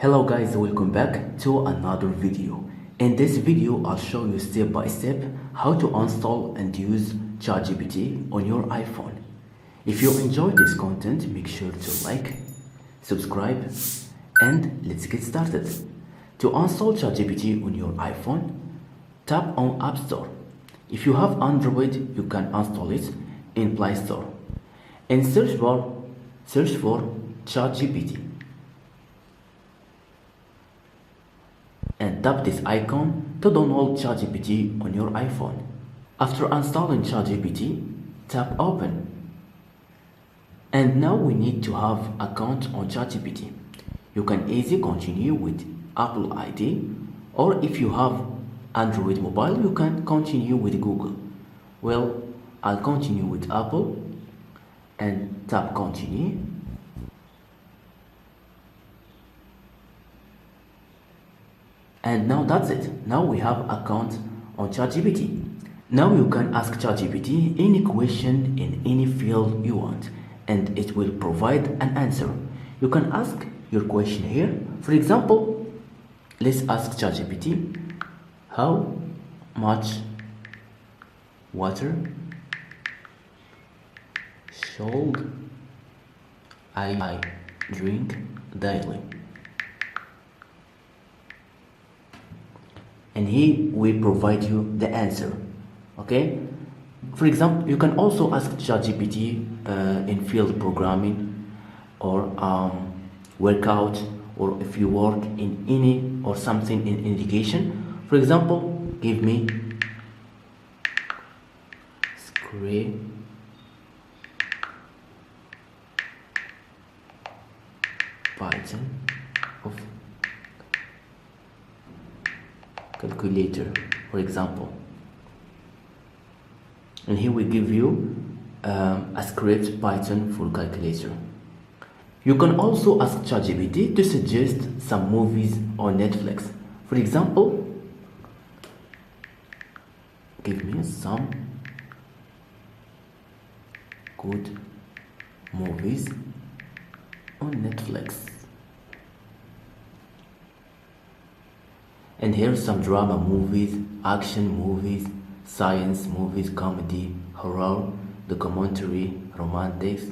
Hello guys, welcome back to another video. In this video I'll show you step by step how to install and use ChatGPT on your iPhone. If you enjoyed this content, make sure to like, subscribe, and let's get started. To install ChatGPT on your iPhone, tap on App Store. If you have Android, you can install it in Play Store. In search bar, search for ChatGPT and tap this icon to download ChatGPT on your iPhone. After installing ChatGPT, tap Open. And now we need to have account on ChatGPT. You can easily continue with Apple ID, or if you have Android mobile, you can continue with Google. Well, I'll continue with Apple and tap Continue. And now that's it. Now we have account on ChatGPT. Now you can ask ChatGPT any question in any field you want, and it will provide an answer. You can ask your question here. For example, let's ask ChatGPT, how much water should I drink daily? And he will provide you the answer. Okay, for example, you can also ask ChatGPT in field programming or workout, or if you work in any or something in education. For example, give me script Python of calculator, for example, and he will give you a script Python for calculator. You can also ask ChatGPT to suggest some movies on Netflix. For example, give me some good movies on Netflix. And here's some drama movies, action movies, science movies, comedy, horror, documentary, romantics.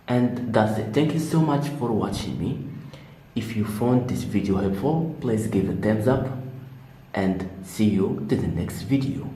And that's it. Thank you so much for watching me. If you found this video helpful, please give a thumbs up and see you to the next video.